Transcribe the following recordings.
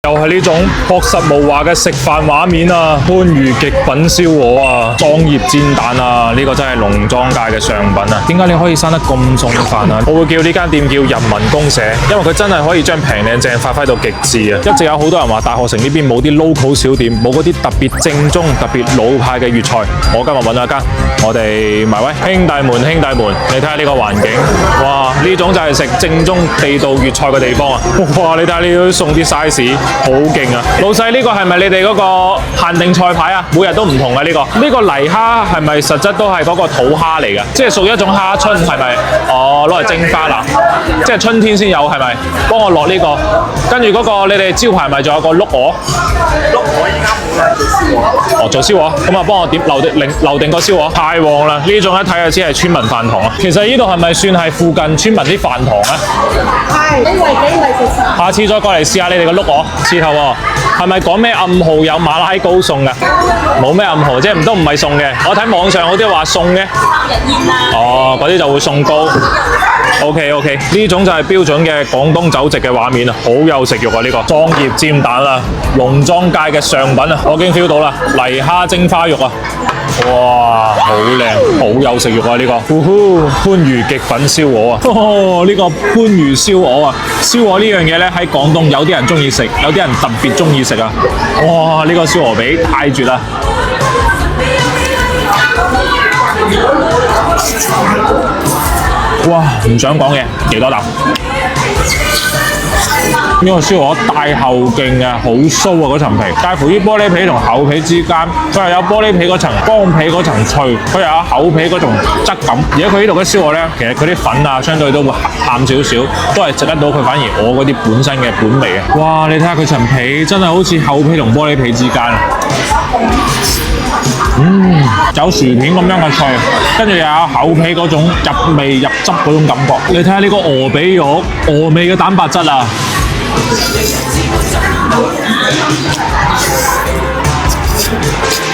又係呢種樸實無華嘅食飯畫面啊！番禺極品燒鵝啊，莊葉煎蛋啊，呢個真係農莊界嘅上品啊！點解你可以生得咁餸飯啊？我會叫呢間店叫人民公社，因為佢真係可以將平靚正發揮到極致啊！一直有好多人話大學城呢邊冇啲 local 小店，冇嗰啲特別正宗、特別老派嘅粵菜。我今日揾咗一間，我哋埋位兄弟們，你睇下呢個環境，哇！呢種就係食正宗地道粵菜嘅地方啊！哇！你睇下呢啲餸啲 size，好勁啊！老細，呢個係咪你哋嗰個限定菜牌啊？每日都唔同嘅呢個。呢個泥蝦係咪實質都係嗰個土蝦嚟㗎？即係屬於一種蝦春係咪？哦，攞嚟蒸花啦，即係春天先有係咪？幫我落呢個，跟住嗰個你哋招牌咪仲有個碌鵝？碌鵝依家冇啦，做燒鵝。哦，做燒鵝，咁啊幫我點留定個燒鵝。太旺啦！呢種一睇就知係村民飯堂啊。其實呢度係咪算係附近村民啲飯堂啊？係，幾位食晒。下次再過嚟試下你哋個碌鵝，試頭喎。係咪講咩暗號有馬拉糕送㗎？冇咩暗號，即係唔係送嘅。我睇網上好啲話送嘅。哦，嗰啲就會送糕。OK， 呢種就係標準嘅廣東酒席嘅畫面啊，好有食慾啊！呢個莊葉煎蛋啊，農莊界嘅上品啊，我已經 feel 到啦，泥蝦蒸花肉啊！哇，好靚，好有食慾啊！呢個，番禺極品燒鵝啊！呢個番禺燒鵝啊，燒鵝呢樣嘢咧喺廣東有啲人中意食，有啲人特別中意食啊！哇，呢個燒鵝髀太絕啦！哇，唔想講嘢，幾多啖？呢個燒鵝大後勁啊，好酥啊嗰層皮，介乎於玻璃皮同厚皮之間，佢又有玻璃皮嗰層、乾皮嗰層脆，佢又有厚皮嗰種質感。而家佢呢度嘅燒鵝咧，其實佢啲粉啊，相對都會鹹少少，都係食得到佢反而我嗰啲本身嘅本味啊！哇，你睇下佢層皮真係好似厚皮同玻璃皮之間啊！有薯片咁樣嘅脆，跟住又有厚皮嗰種入味入汁嗰種感覺。你睇下呢個鵝髀肉，鵝味嘅蛋白質啊！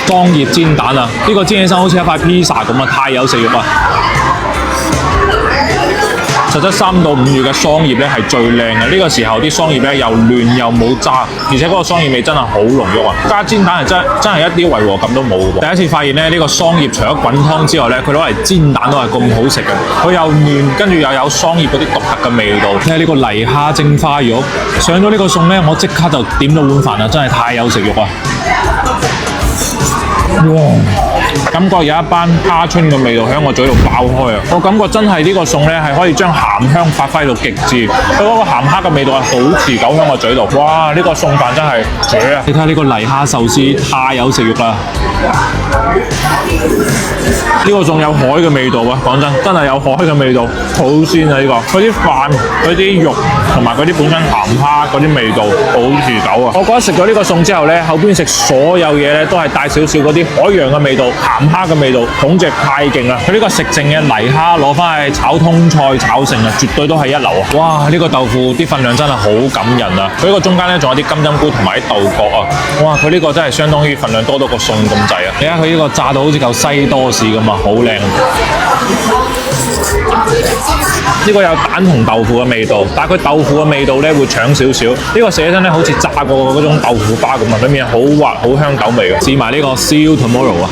莊葉煎蛋啊，呢個煎起身好似一塊披薩咁啊，太有食慾啊！實質3到5月嘅桑葉咧係最靚嘅，呢個時候啲桑葉咧又嫩又冇渣，而且嗰個桑葉味真係好濃郁啊！加煎蛋係真係一啲違和感都冇嘅。第一次發現咧，呢個桑葉除咗滾湯之外咧，佢攞嚟煎蛋都係咁好食嘅，佢又嫩，跟住又有桑葉嗰啲獨特嘅味道。睇下呢個泥蝦蒸花肉，上咗呢個餸咧，我即刻就點到碗飯啊！真係太有食慾啊！哇！感覺有一班蝦春嘅味道喺我嘴度爆開啊！我感覺真係呢個餸咧係可以將鹹香發揮到極致，佢嗰個鹹蝦嘅味道係好持久喺我嘴度。哇！呢個餸飯真係絕啊！你睇下呢個泥蝦壽司太有食慾啦！呢個仲有海嘅味道啊！講真係有海嘅味道，好鮮啊！呢個佢啲飯、佢啲肉同埋佢啲本身鹹蝦嗰啲味道好持久啊！我覺得食咗呢個餸之後咧，後邊食所有嘢咧都係帶少少嗰啲海洋嘅味道、鹹蝦嘅味道，總之太勁啦！佢呢個食剩嘅泥蝦攞翻去炒通菜、炒成啊，絕對都係一流啊！哇！呢個豆腐啲份量真係好感人啊！佢呢個中間咧仲有啲金針菇同埋啲豆角啊！哇！佢呢個真係相當於份量多到個餸咁滯啊！你睇佢呢個炸到好似嚿西多士咁啊，好靚！呢個有蛋同豆腐嘅味道，但係佢豆腐嘅味道咧會搶少少。呢個食起身咧好似炸過嗰種豆腐花咁啊，裡面好滑好香豆味嘅。試埋呢個燒 tomorrow 啊！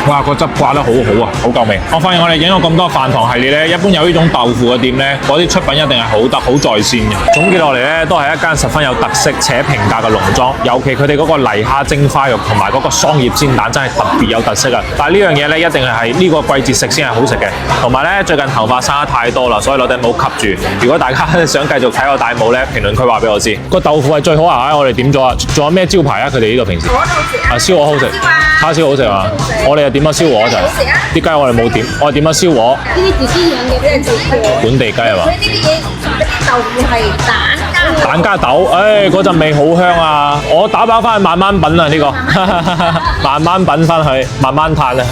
哇，個汁掛得好好啊，好夠味！我發現我哋影咗咁多飯堂系列咧，一般有呢種豆腐嘅店咧，嗰啲出品一定係好得好在線嘅。總結落嚟咧，都係一間十分有特色且平價嘅農莊，尤其佢哋嗰個泥蝦蒸花肉同埋嗰個桑葉煎蛋真係特別有特色啊！但係呢樣嘢咧，一定係呢個季節食先係好食嘅。同埋咧，最近頭髮生得太多啦，所以攞頂帽吸住。如果大家想繼續睇我戴帽咧，評論區話俾我知。個豆腐係最好啊！我哋點咗啊？仲有咩招牌啊？佢哋呢度平時燒鵝好食，叉燒好食啊！我哋又點咗燒鵝就係啲雞我哋冇點，我哋點咗燒鵝。呢啲自己養嘅俾人自己嘅本地雞係嘛？佢呢啲嘢，啲豆腐係蛋加豆，嗰陣味好香啊！我打包翻去慢慢品啊呢個，慢慢品翻去，慢慢嘆啊。